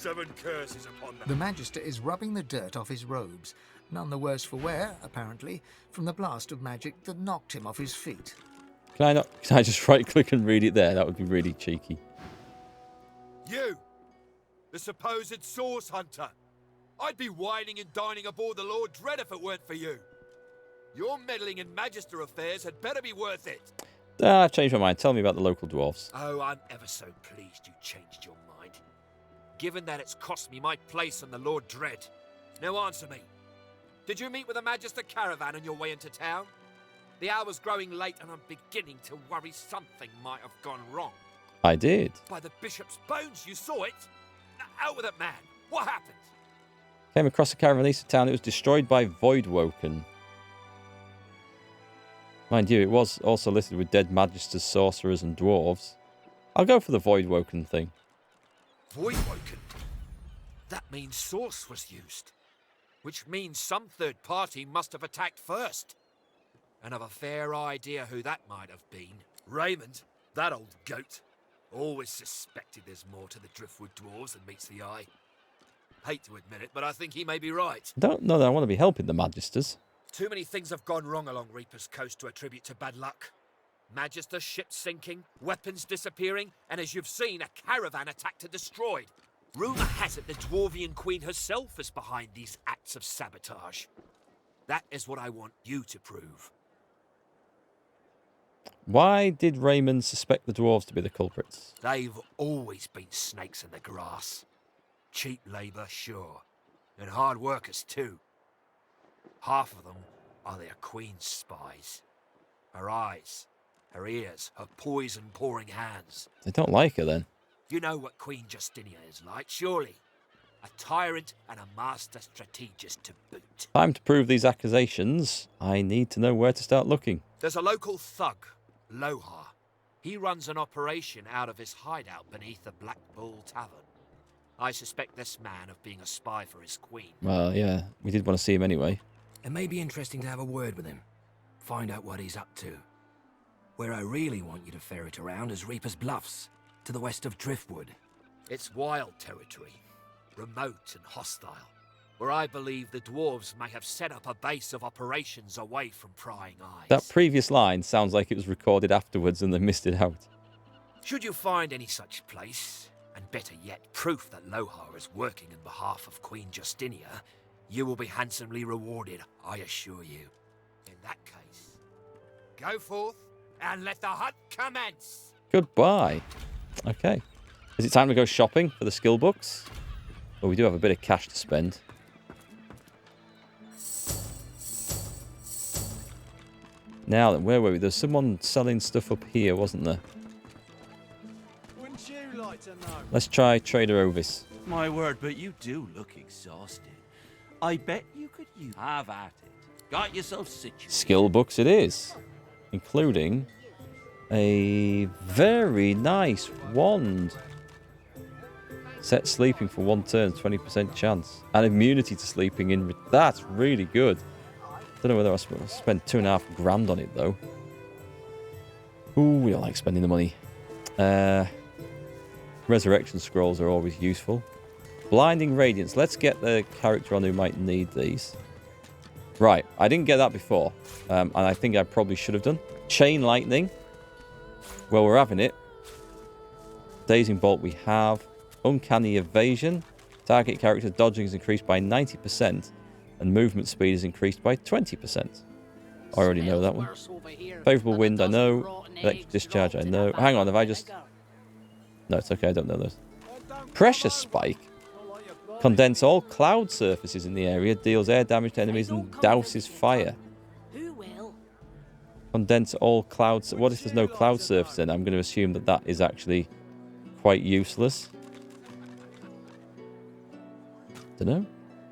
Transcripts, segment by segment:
7 curses upon them. The Magister is rubbing the dirt off his robes, none the worse for wear, apparently, from the blast of magic that knocked him off his feet. Can I just right-click and read it there? That would be really cheeky. You, the supposed source hunter. I'd be whining and dining aboard the Lord Dread if it weren't for you. Your meddling in Magister affairs had better be worth it. I've changed my mind. Tell me about the local dwarves. Oh, I'm ever so pleased you changed your mind. Given that it's cost me my place on the Lord Dread. Now answer me. Did you meet with a Magister caravan on your way into town? The hour's growing late and I'm beginning to worry something might have gone wrong. I did. By the bishop's bones, you saw it? Out with it, man. What happened? Came across a caravan east of town. It was destroyed by Voidwoken. Mind you, it was also listed with dead magisters, sorcerers, and dwarves. I'll go for the Voidwoken thing. Voidwoken? That means source was used. Which means some third party must have attacked first. And I've a fair idea who that might have been. Raymond, that old goat. Always suspected there's more to the Driftwood dwarves than meets the eye. Hate to admit it, but I think he may be right. I don't know that I want to be helping the magisters. Too many things have gone wrong along Reaper's Coast to attribute to bad luck. Magister ships sinking, weapons disappearing, and as you've seen, a caravan attacked and destroyed. Rumour has it the Dwarvian Queen herself is behind these acts of sabotage. That is what I want you to prove. Why did Raymond suspect the dwarves to be the culprits? They've always been snakes in the grass. Cheap labour, sure. And hard workers, too. Half of them are their queen's spies. Her eyes, her ears, her poison-pouring hands. They don't like her, then. You know what Queen Justinia is like, surely. A tyrant and a master strategist to boot. Time to prove these accusations. I need to know where to start looking. There's a local thug, Lohar. He runs an operation out of his hideout beneath the Black Bull Tavern. I suspect this man of being a spy for his queen. Well, yeah, we did want to see him anyway. It may be interesting to have a word with him. Find out what he's up to. Where I really want you to ferret around is Reaper's Bluffs, to the west of Driftwood. It's wild territory, remote and hostile, where I believe the dwarves may have set up a base of operations away from prying eyes. That previous line sounds like it was recorded afterwards and they missed it out. Should you find any such place, and better yet, proof that Lohar is working on behalf of Queen Justinia, you will be handsomely rewarded, I assure you. In that case, go forth and let the hunt commence. Goodbye. Okay. Is it time to go shopping for the skill books? Well, we do have a bit of cash to spend. Now then, where were we? There's someone selling stuff up here, wasn't there? Wouldn't you like to know? Let's try Trader Ovis. My word, but you do look exhausted. I bet you could use... Have at it. Got yourself situated. Skill books it is. Including a very nice wand. Set sleeping for 1 turn, 20% chance. And immunity to sleeping in... That's really good. Don't know whether I spend 2.5 grand on it, though. Ooh, we don't like spending the money. Resurrection scrolls are always useful. Blinding Radiance. Let's get the character on who might need these. Right, I didn't get that before. And I think I probably should have done. Chain Lightning. Well, we're having it. Dazing Bolt we have. Uncanny Evasion. Target character dodging is increased by 90%. And movement speed is increased by 20%. I already know that one. Favourable Wind, I know. Electric Discharge, I know. Hang on, have I just... No, it's okay, I don't know those. Pressure Spike. Condense all cloud surfaces in the area, deals air damage to enemies, and douses fire. Condense all clouds. What if there's no cloud surface then? I'm going to assume that that is actually quite useless. Don't know.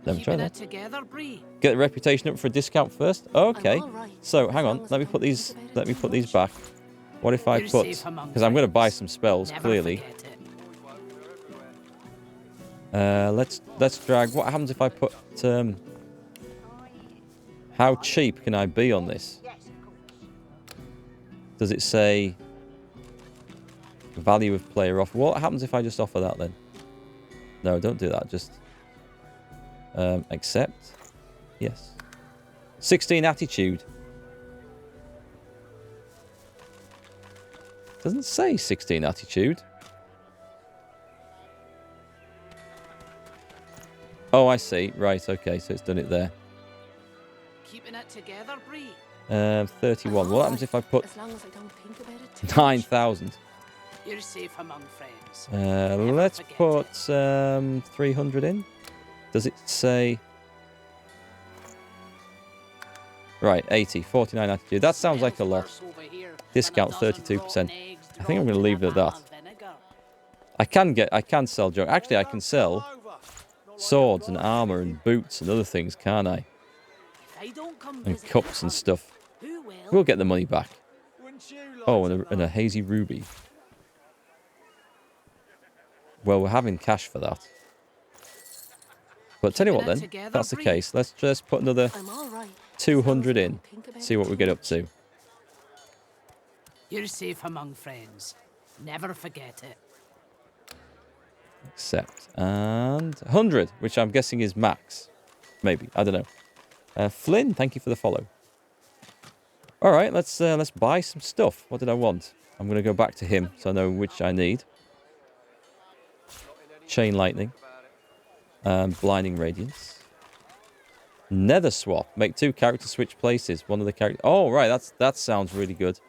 Never tried that. Get the reputation up for a discount first. Okay. So hang on. Let me put these. Let me put these back. What if I put? Because I'm going to buy some spells. Clearly. Let's drag. What happens if I put? How cheap can I be on this? Does it say value of player offer? What happens if I just offer that then? No, don't do that. Just accept. Yes. 16 attitude. Doesn't say 16 attitude. Oh, I see. Right, okay, so it's done it there. Keeping it together, Bree. 31. What happens if I put As long as I don't think about it too much. 9,000? You're safe among friends. Let's put 300 in. Does it say... Right, 80, 49 attitude. That sounds like a lot. Discount 32%. I think I'm going to leave it at that. I can sell junk. Actually, I can sell swords and armor and boots and other things, can't I? And cups and stuff. We'll get the money back. Oh, and a hazy ruby. Well, we're having cash for that. But tell you what then, if that's the case, let's just put another 200 in. See what we get up to. You're safe among friends. Never forget it. Accept. And 100, which I'm guessing is max. Maybe. I don't know. Flynn, thank you for the follow. All right, let's buy some stuff. What did I want? I'm going to go back to him so I know which I need. Chain lightning. Blinding radiance. Nether swap. Make 2 characters switch places. One of the characters. Oh, right. That sounds really good.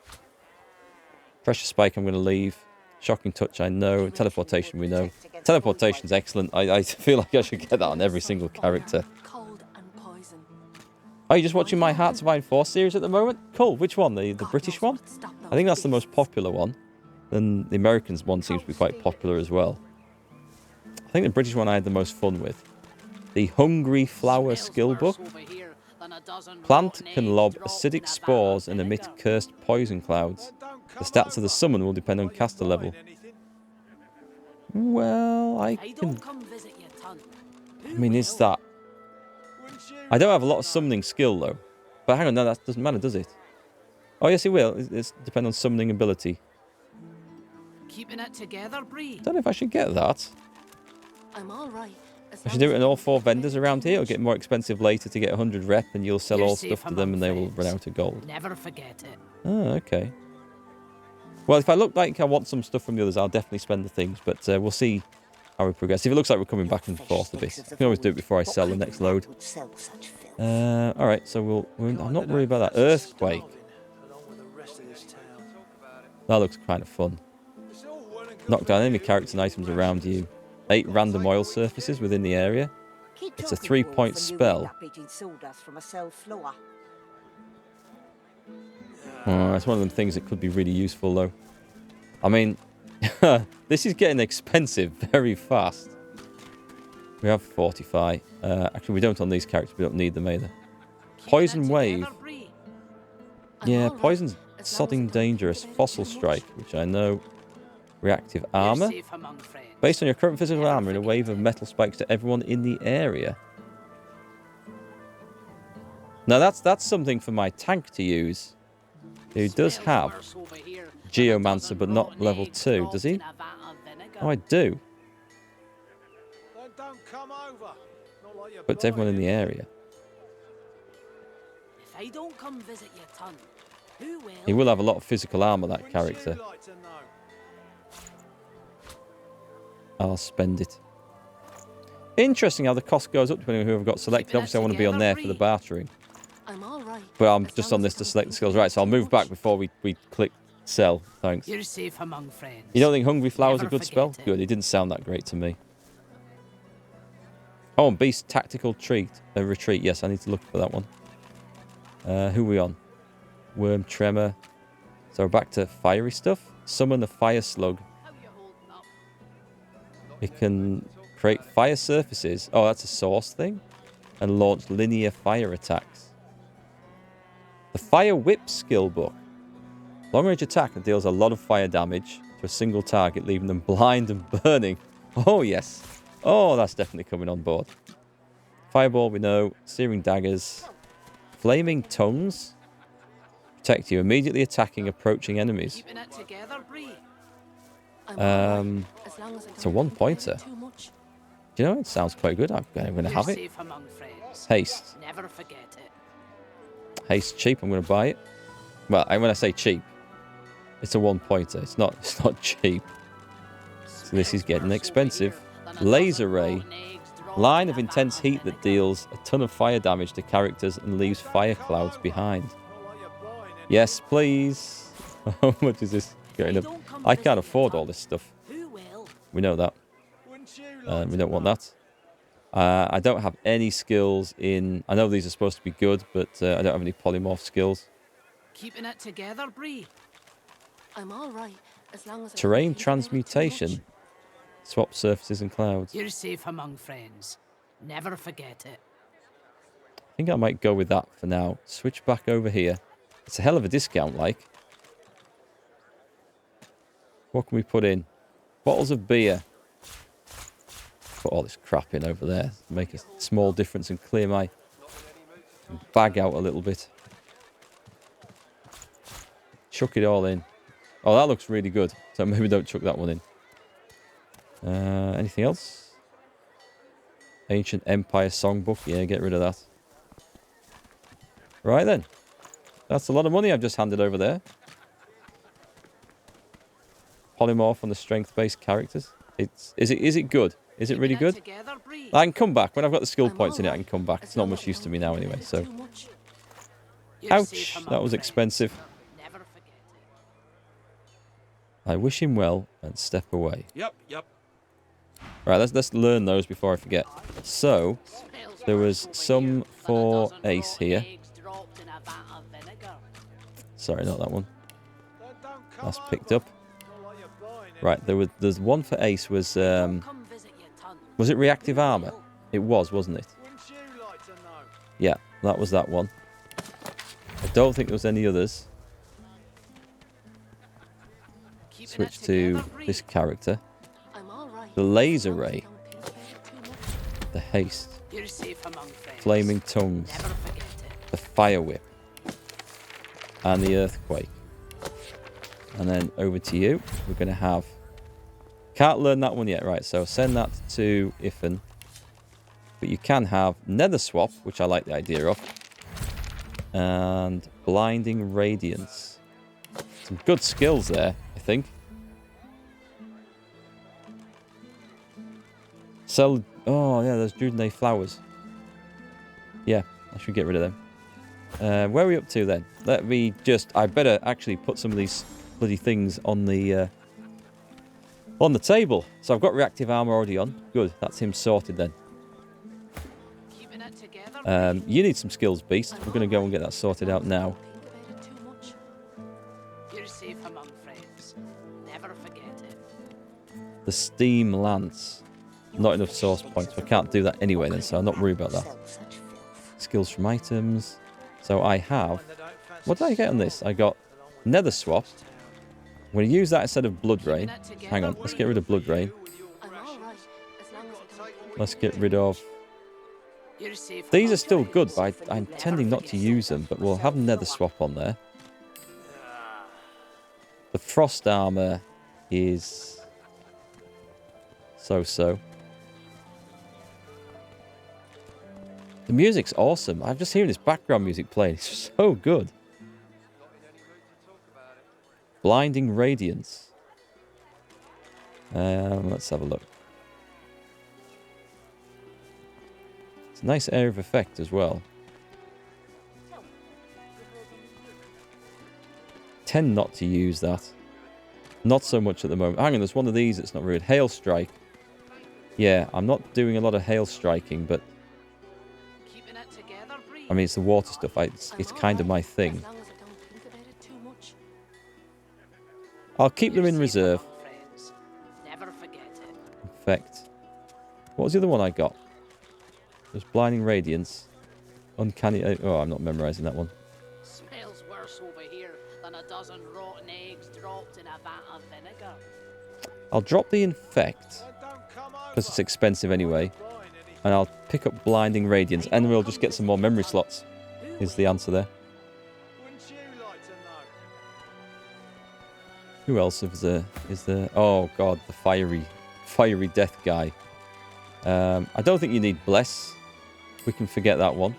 Pressure spike I'm going to leave. Shocking touch I know. Teleportation we know. Teleportation's excellent. I feel like I should get that on every single character. Are you just watching my Hearts of Iron 4 series at the moment? Cool. Which one? The British one? I think that's the most popular one. Then the Americans one seems to be quite popular as well. I think the British one I had the most fun with. The Hungry Flower Skill Book. Plant can lob acidic spores and emit cursed poison clouds. The stats of the summon will depend on caster level. Well, I mean, is that... I don't have a lot of summoning skill, though. But hang on, no, that doesn't matter, does it? Oh, yes, it will. It's depend on summoning ability. Keeping it together, Bree. I don't know if I should get that. I'm all right. I should do it in all 4 vendors around here. It'll get more expensive later to get 100 rep, and you'll sell all stuff to them, and they will run out of gold. Never forget it. Oh, okay. Well, if I look like I want some stuff from the others, I'll definitely spend the things, but we'll see how we progress. If it looks like we're coming back and forth a bit, I can always do it before I sell the next load. All right, so I'm not worried about that. Earthquake. That looks kind of fun. Knock down enemy characters and items around you. 8 random oil surfaces within the area. It's a 3-point spell. Oh, it's one of them things that could be really useful, though. I mean, this is getting expensive very fast. We have Fortify. Actually, we don't on these characters. We don't need them either. Poison Wave. Yeah, Poison's sodding dangerous. Fossil Strike, which I know. Reactive Armor. Based on your current physical armor, in a wave of metal spikes to everyone in the area. Now, that's something for my tank to use. Who does have Geomancer, but not level 2, does he? Oh, I do. But to everyone in the area. He will have a lot of physical armor, that character. I'll spend it. Interesting how the cost goes up depending on who I've got selected. Obviously, I want to be on there for the bartering. But I'm just on this to select the skills. Right, so I'll move back before we click sell. Thanks. You're safe among friends. You don't think Hungry Flower's a good spell? Good, it didn't sound that great to me. Oh, and Beast Tactical Retreat. Yes, I need to look for that one. Who are we on? Worm Tremor. So we're back to fiery stuff. Summon the Fire Slug. It can create fire surfaces. Oh, that's a source thing. And launch linear fire attacks. The Fire Whip skill book. Long range attack that deals a lot of fire damage to a single target, leaving them blind and burning. Oh, yes. Oh, that's definitely coming on board. Fireball, we know. Searing daggers. Flaming tongues. Protect you, immediately attacking approaching enemies. It's a 1-pointer. Do you know, it sounds quite good. I'm going to have You're it. safe among friends. Haste. Never forget it. Haste cheap. I'm going to buy it. Well, when I say cheap, it's a one-pointer. It's not cheap. So this is getting expensive. Laser ray. Line of intense heat that deals a ton of fire damage to characters and leaves fire clouds behind. Yes, please. How much is this going up? I can't afford all this stuff. Who will? We know that. We don't want that. I don't have any skills in... I know these are supposed to be good, but I don't have any polymorph skills. Keeping it together, Bree. I'm all right as long as I Terrain don't think about it too transmutation. much. Swap surfaces and clouds. You're safe among friends. Never forget it. I think I might go with that for now. Switch back over here. It's a hell of a discount, like. What can we put in? Bottles of beer. Put all this crap in over there. Make a small difference and clear my bag out a little bit. Chuck it all in. Oh, that looks really good. So maybe don't chuck that one in. Anything else? Ancient Empire Songbook. Yeah, get rid of that. Right then. That's a lot of money I've just handed over there. Polymorph on the strength-based characters. Is it good? Is it really good? Together, Bree. I can come back. When I've got the skill I'm points in it, I alright can come back. as It's not long much as I use to don't me now think anyway, about it so... too much. You're safe Ouch! among That was friends. expensive. Never forget it. I wish him well and step away. Yep. Right, let's learn those before I forget. So, Smells there worse was over some here than a for dozen Ace rotten here. eggs dropped in a vat of vinegar. Sorry, not that one. Don't come That's picked over. up. Not like you're buying Right, there's one for Ace was Come visit your ton. was it reactive armor? It was, wasn't it? Wouldn't you like to know? Yeah, that was that one. I don't think there was any others. Keeping it Switch to together, Bree. this character. I'm all right The laser as long as I ray. don't think about it too much. The haste. You're safe among friends. Flaming tongues. Never forget it. The fire whip. And the earthquake. And then over to you. We're going to have... Can't learn that one yet, right? So send that to Ifan. But you can have Nether Swap, which I like the idea of. And Blinding Radiance. Some good skills there, I think. Sell... Oh, yeah, those Druidnay flowers. Yeah, I should get rid of them. Where are we up to then? Let me just... I better actually put some of these bloody things on the table. So I've got reactive armor already on. Good, that's him sorted then. Keeping it together. You need some skills, Beast. We're going to go and get that sorted out now. Think about it too much. You're safe among friends. Never forget it. The Steam Lance. Not enough source points. I can't do that anyway then, so I'm not worried about that. Skills from items. So I have... What did I get on this? I got Nether Swap. I'm going to use that instead of Blood Rain. Hang on, let's get rid of Blood Rain. I'm all right as long as I don't think Let's get rid of... You're safe These among are still good, friends. but I'm tending not to use them. But we'll have Nether Swap on there. The Frost Armor is... so-so. The music's awesome. I'm just hearing this background music playing. It's so good. Blinding Radiance. Let's have a look. It's a nice area of effect as well. Tend not to use that. Not so much at the moment. Hang on, there's one of these that's not rude. Hail Strike. Yeah, I'm not doing a lot of hail striking, but Keeping it together, Bree. I mean, it's the water stuff. It's I'm kind of all my right thing. as long as I don't think about it too much. I'll keep them You're in safe reserve. among friends. Never forget it. Effect. What was the other one I got? There's Blinding Radiance. Uncanny... Oh, I'm not memorizing that one. Smells worse over here than a dozen rotten eggs dropped in a vat of vinegar. I'll drop the Infect, Don't come over. because it's expensive anyway. Buying anything. And I'll pick up Blinding Radiance, and we'll just get some more memory slots, is the answer there. Wouldn't you like to know? Who else is there? Oh, God, the fiery death guy. I don't think you need Bless. We can forget that one.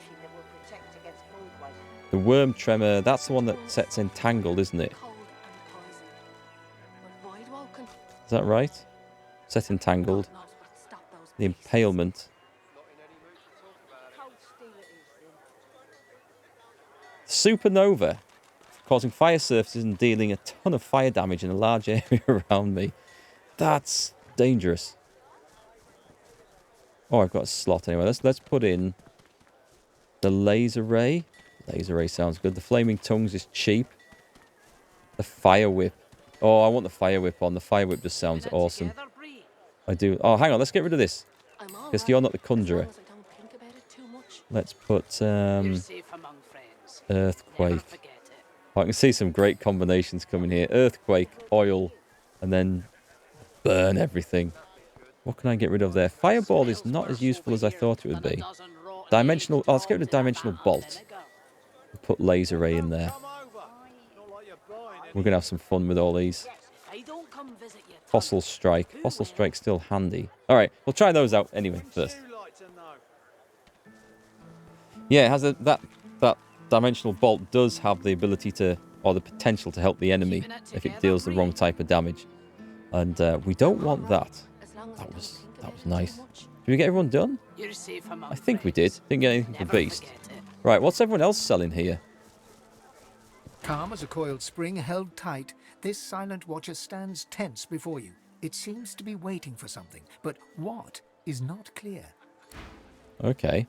The Worm Tremor, that's the one that sets Entangled, isn't it? Cold and poison. But wide woken. Is that right? Set Entangled. God knows what'd stop those The beasts. Impalement. Supernova. Causing fire surfaces and dealing a ton of fire damage in a large area around me. That's dangerous. Oh, I've got a slot anyway. Let's put in the Laser Ray. Laser Ray sounds good. The Flaming Tongues is cheap. The Fire Whip. Oh, I want the Fire Whip on. The Fire Whip just sounds awesome. I do. Oh, hang on. Let's get rid of this. I'm all Because right, you're not the as long Conjurer. as I don't think about it too much. Let's put You're safe among friends. Never Earthquake. forget it. Oh, I can see some great combinations coming here. Earthquake, oil, and then burn everything. What can I get rid of there? Fireball is not as useful as I thought it would be. Dimensional. Oh, let's get rid of Dimensional Bolt. Put Laser Ray in there. Come over. Not like you're buying We're going to have some fun with all these. I don't come visit you. Fossil Strike. Fossil Strike's still handy. All right, we'll try those out anyway first. you like to know? Yeah, it has that Dimensional Bolt does have the ability to, or the potential to help the enemy if it deals the wrong type of damage. And we don't want that. As long as I That don't was think that about was it too nice. much. Did we get everyone done? You're safe among I think we did. friends. Didn't get anything for Never Beast. forget it. Right, what's everyone else selling here? Calm as a coiled spring held tight, this silent watcher stands tense before you. It seems to be waiting for something, but what is not clear. Okay.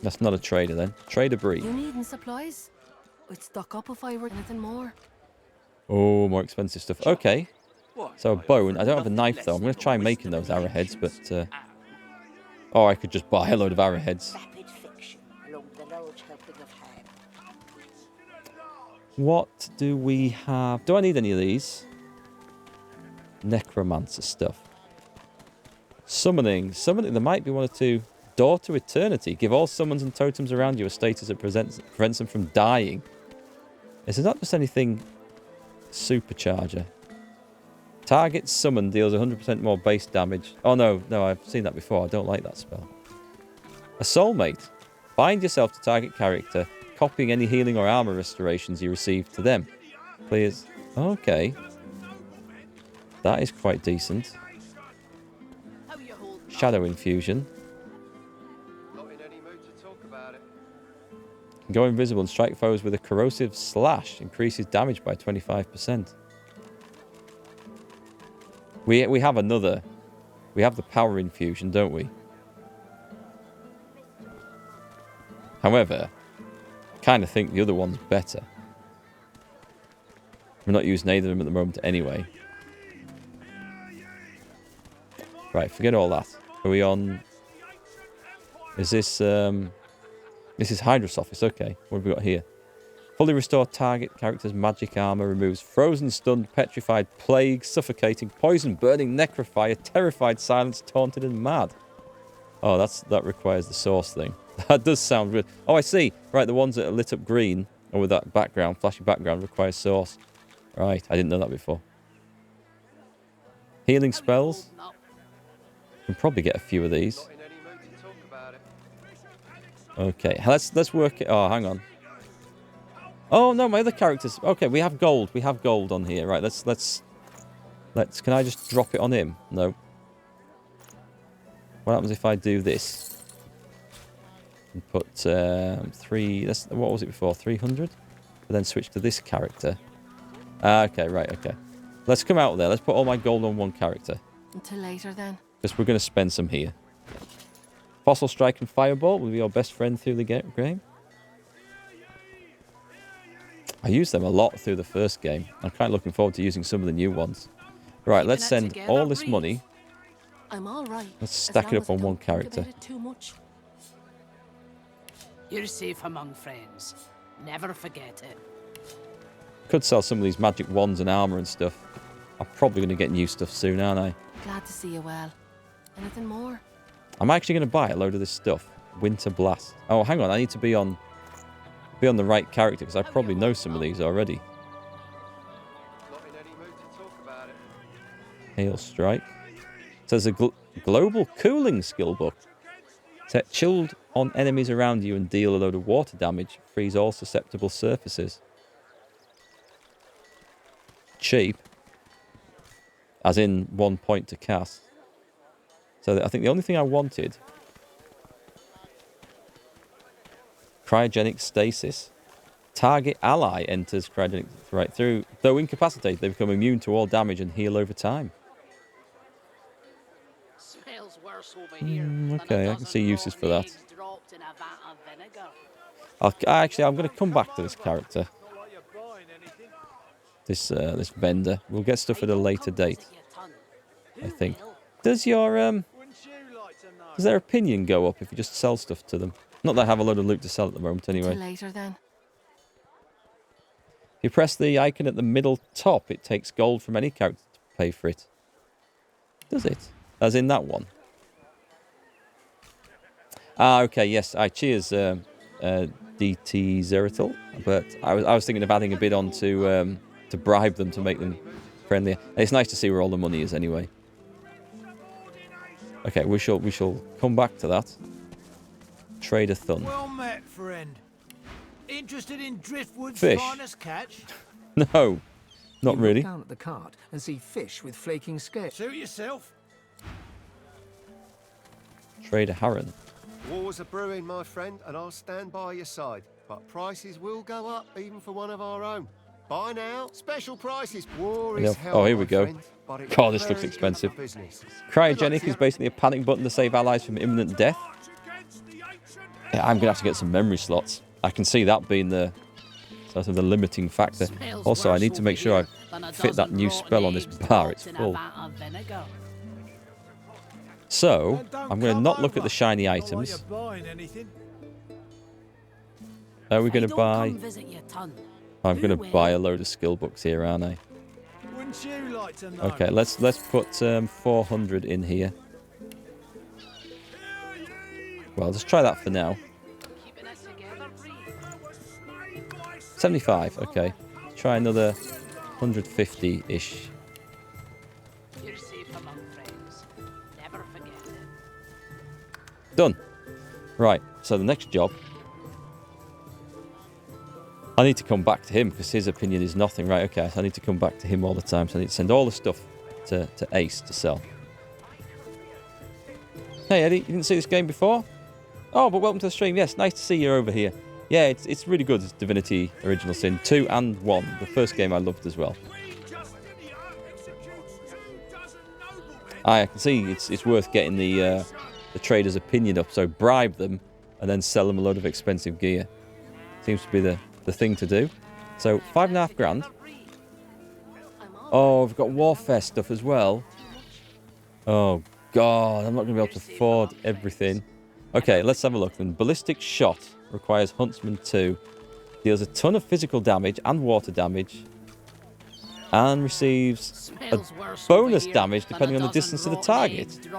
That's not a trader then. Trader Bree. You needing supplies? I'd stock up if I were anything more. Oh, more expensive stuff. Okay. So a bow, and I don't have a knife though. I'm going to try making those arrowheads, but... oh, I could just buy a load of arrowheads. Rapid fiction along the large helping of ham. What do we have? Do I need any of these? Necromancer stuff. Summoning. There might be one or two. Door to Eternity. Give all summons and totems around you a status that prevents them from dying. Is there not just anything... Supercharger. Target summon deals 100% more base damage. Oh, no, I've seen that before. I don't like that spell. A Soulmate. Bind yourself to target character, copying any healing or armor restorations you receive to them. Clears. Okay. That is quite decent. How you holding up? Shadow Infusion. Not in any mood to talk about it. Go invisible and strike foes with a corrosive slash. Increases damage by 25%. We have another. We have the power infusion, don't we? However, I kind of think the other one's better. We're not using either of them at the moment anyway. Right, forget all that. Are we on... Is this... This is Hydra's office. Okay, what have we got here? Fully restore target character's magic armor. Removes frozen, stunned, petrified, plague, suffocating, poison, burning, necrophire, terrified, silenced, taunted, and mad. Oh, that requires the source thing. That does sound good. Oh, I see. Right, the ones that are lit up green, or with that background, flashy background, require source. Right, I didn't know that before. Healing spells. Can probably get a few of these. Not in any mood to talk about it. Okay, let's work it. Oh, hang on. Oh no, my other characters. Okay, we have gold. We have gold on here. Right, let's. Can I just drop it on him? No. What happens if I do this? And put 3. What was it before? 300. But then switch to this character. Okay, right. Okay. Let's come out there. Let's put all my gold on one character. Until later then. Because we're going to spend some here. Fossil Strike and Fireball will be your best friend through the game. I used them a lot through the first game. I'm kind of looking forward to using some of the new ones. Right, let's send all this money. I'm all right. Let's stack it up on one character. Too much. You're safe among friends. Never forget it. Could sell some of these magic wands and armor and stuff. I'm probably going to get new stuff soon, aren't I? Glad to see you well. Anything more? I'm actually going to buy a load of this stuff. Winter Blast. Oh, hang on. I need to be on the right character because I probably know some of these already. Not in any mood to talk about it. Hail Strike. So there's Global cooling skill book. Set chilled on enemies around you and deal a load of water damage. Freeze all susceptible surfaces. Cheap. As in 1 point to cast. So I think the only thing I wanted... Cryogenic Stasis. Target ally enters cryogenic... Right, through... Though incapacitated, they become immune to all damage and heal over time. Smells worse over here Okay, I can see uses for that. dropped in a vat of vinegar. Actually, I'm going to come back to this character. Not like you're buying anything. This vendor. We'll get stuff at a later date, I think. Does your Wouldn't you like to know? does their opinion go up if you just sell stuff to them? Not that I have a load of loot to sell at the moment, Till anyway. later then. If you press the icon at the middle top, it takes gold from any character to pay for it. Does it? As in that one? Ah, okay, yes. Cheers, DT Zeratul. But I was thinking of adding a bit on to bribe them to make them friendlier. It's nice to see where all the money is anyway. Okay, we shall come back to that. Trader Thun. Well met, friend. Interested in driftwood's Fish. finest catch? No, not You really. Look down at the cart and see fish with flaking scales. Suit yourself. Trader Harren. Wars are brewing, my friend, and I'll stand by your side. But prices will go up, even for one of our own. Buy now, special prices. War is hell, Oh, here we my go. friend, but it's God, this looks very good expensive. for business. Cryogenic is basically a panic button to save allies from imminent death. Yeah, I'm going to have to get some memory slots. I can see that being the sort of the limiting factor. Also, I need to make sure I fit that new spell on this bar. It's full. So, I'm going to not look at the shiny Not like items. you're buying anything. Are we going I to don't buy... come visit your ton. I'm going to buy a load of skill books here, aren't I? Wouldn't you like to know? Okay, let's put 400 in here. Well, let's try that for now. Keeping us together, Bree. 75, okay. Try another 150-ish. You're safe among friends. Never forget it. Done. Right, so the next job. I need to come back to him because his opinion is nothing. Right, okay, so I need to come back to him all the time. So I need to send all the stuff to Ace to sell. Hey, Eddie, you didn't see this game before? Oh, but welcome to the stream. Yes, nice to see you over here. Yeah, it's really good. It's Divinity Original Sin 2 and 1. The first game I loved as well. I can see it's worth getting the trader's opinion up. So bribe them and then sell them a load of expensive gear. Seems to be the thing to do. So 5.5 grand. Oh, we've got warfare stuff as well. Oh God, I'm not going to be able to afford everything. Okay, let's have a look then. Ballistic Shot requires Huntsman 2. Deals a ton of physical damage and water damage. And receives a bonus damage depending on the distance of the target.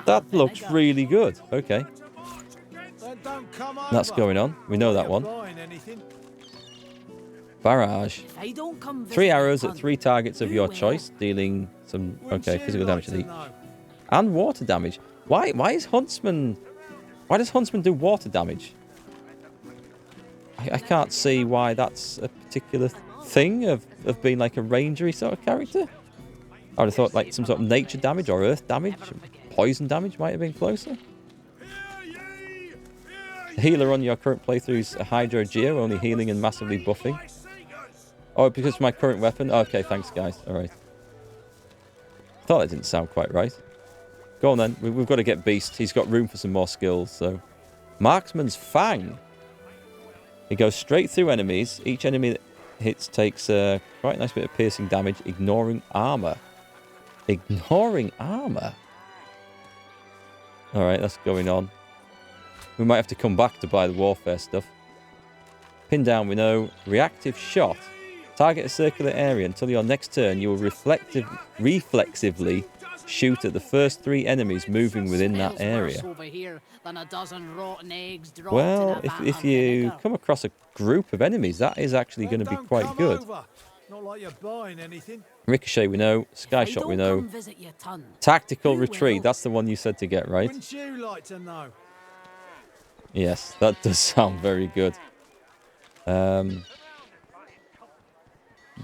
That looks really good. Okay, that's going on. We know that one. Barrage. 3 arrows at 3 targets of your choice, dealing some physical damage to each. And water damage. Why is Huntsman... Why does Huntsman do water damage? I can't see why that's a particular thing of being like a rangery sort of character. I would have thought like some sort of nature damage or earth damage. Poison damage might have been closer. The healer on your current playthrough is a Hydro Geo, only healing and massively buffing. Oh, because of my current weapon? Okay, thanks guys. Alright. Thought that didn't sound quite right. Go on then. We've got to get Beast. He's got room for some more skills, so... Marksman's Fang. It goes straight through enemies. Each enemy that hits takes quite a nice bit of piercing damage, ignoring armor. Ignoring armor? Alright, that's going on. We might have to come back to buy the warfare stuff. Pin down, we know. Reactive Shot. Target a circular area until your next turn. You will reflexively shoot at the first 3 enemies moving within that area. Well, if you come across a group of enemies, that is actually going to be quite good. Not like you're buying anything. Ricochet we know. Sky Shot we know. Visit your ton. Tactical Retreat. That's the one you said to get, right? Wouldn't you like to know? Yes, that does sound very good. You're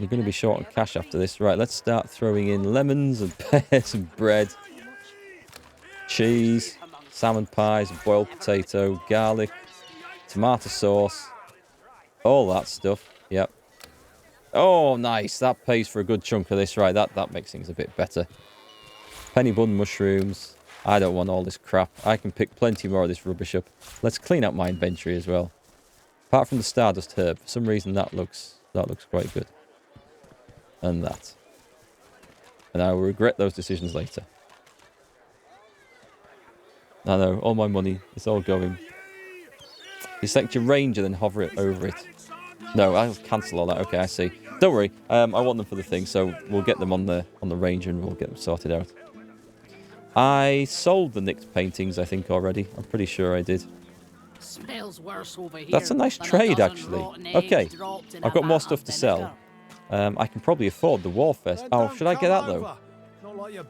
going to be short on cash after this. Right, let's start throwing in lemons and pears and bread. Cheese, salmon pies, boiled potato, garlic, tomato sauce. All that stuff. Yep. Oh, nice. That pays for a good chunk of this. Right, that makes things a bit better. Penny bun mushrooms. I don't want all this crap. I can pick plenty more of this rubbish up. Let's clean up my inventory as well. Apart from the Stardust herb, for some reason that looks quite good. And that. And I will regret those decisions later. I know, all my money, it's all going. You select your ranger, then hover it over it. No, I'll cancel all that. Okay, I see. Don't worry, I want them for the thing, so we'll get them on the ranger and we'll get them sorted out. I sold the nicked paintings, I think, already. I'm pretty sure I did. Smells worse over here. That's a nice trade, actually. Okay, I've got more stuff to sell. I can probably afford the Warfest. Oh, should I get that, though?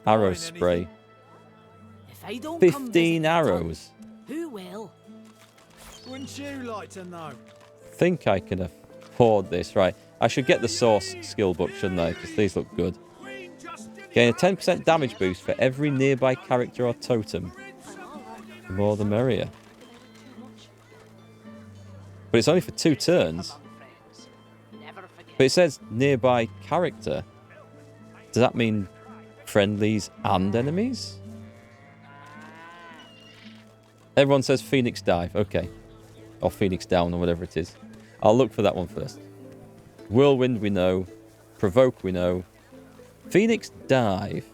Arrow spray. 15 arrows. Who will? Wouldn't you like to know? Think I can afford this. Right, I should get the Source skill book, shouldn't I? Because these look good. Gain a 10% damage boost for every nearby character or totem. The more the merrier. But it's only for 2 turns. But it says nearby character. Does that mean friendlies and enemies? Everyone says Phoenix Dive. Okay. Or Phoenix Down or whatever it is. I'll look for that one first. Whirlwind we know. Provoke we know. Phoenix Dive.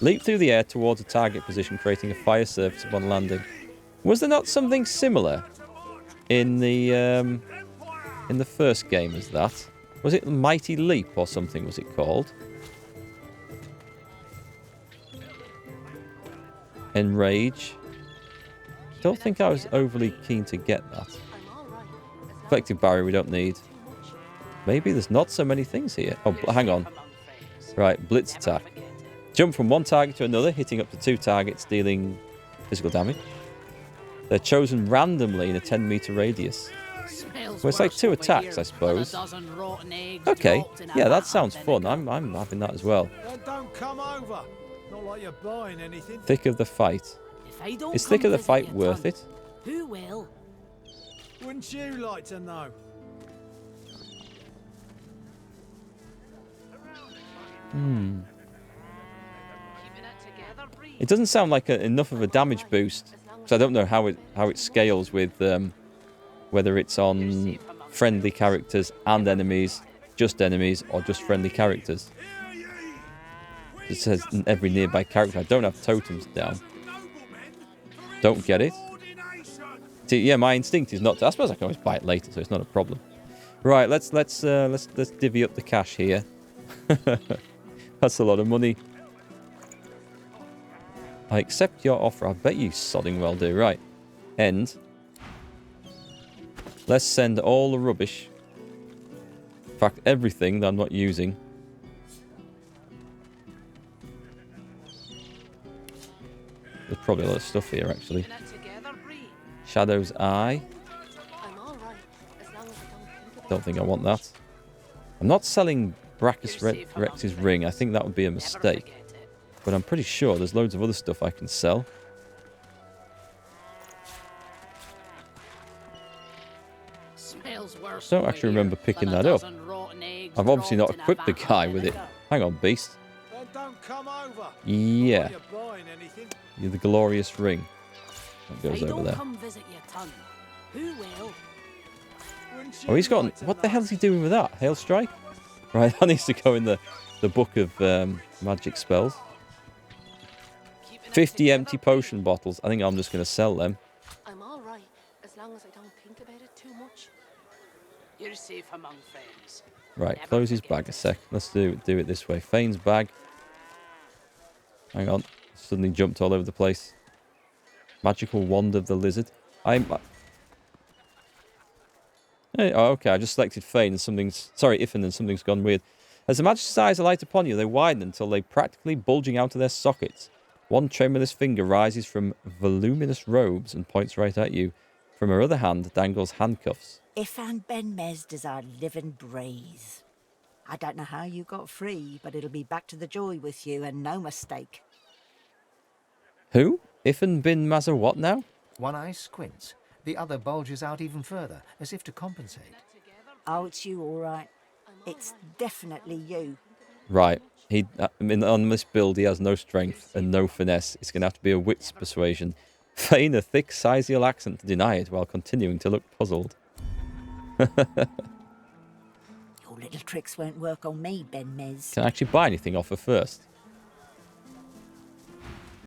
Leap through the air towards a target position, creating a fire surface upon landing. Was there not something similar in the first game as that? Was it Mighty Leap or something was it called? Enrage. Don't think I was overly keen to get that. Effective barrier we don't need. Maybe there's not so many things here. Oh, hang on. Right, blitz attack. Jump from one target to another, hitting up to 2 targets, dealing physical damage. They're chosen randomly in a 10-meter radius. Well, it's like 2 attacks, I suppose. Okay, yeah, that sounds fun. I'm having that as well. Don't come over. Not like you're buying anything. Thick of the fight. Is Thick of the fight worth it? Who will? Wouldn't you like to know? It doesn't sound like enough of a damage boost, so I don't know how it scales with whether it's on friendly characters and enemies, or just friendly characters. It says every nearby character. I don't have totems down. Don't get it. See, yeah, my instinct is not to. I suppose I can always buy it later, so it's not a problem. Right, let's divvy up the cash here. That's a lot of money. I accept your offer. I bet you sodding well do. Right. End. Let's send all the rubbish. In fact, everything that I'm not using. There's probably a lot of stuff here, actually. Shadow's Eye. Don't think I want that. I'm not selling Brachus Rex's ring. I think that would be a mistake. But I'm pretty sure there's loads of other stuff I can sell. Don't actually remember picking that up. I've obviously not equipped the guy with it. Hang on, beast. Yeah. You're the glorious ring. That goes over there. Oh, he's got... What the hell is he doing with that? Hail Strike? Right, that needs to go in the book of magic spells. 50 empty potion bottles. I think I'm just going to sell them. I'm all right, as long as I don't think about it too much. You're safe among friends. Right, close his bag a sec. Let's do it this way. Fane's bag. Hang on. Suddenly jumped all over the place. Magical Wand of the Lizard. Hey, oh, okay, I just selected Fane and something's... Sorry, Ifan, and something's gone weird. As the magic eyes alight upon you, they widen until they practically bulging out of their sockets. One tremulous finger rises from voluminous robes and points right at you. From her other hand dangles handcuffs. If Anne Ben Mez does our living breeze. I don't know how you got free, but it'll be back to the joy with you, and no mistake. Who? Ifan bin Mazza what now? One eye squints. The other bulges out even further, as if to compensate. Oh, it's you, all right. It's definitely you. Right. On this build, he has no strength and no finesse. It's going to have to be a wits persuasion. Feign a thick Sizeal accent to deny it while continuing to look puzzled. Your little tricks won't work on me, Ben Mez. Can I actually buy anything off her first?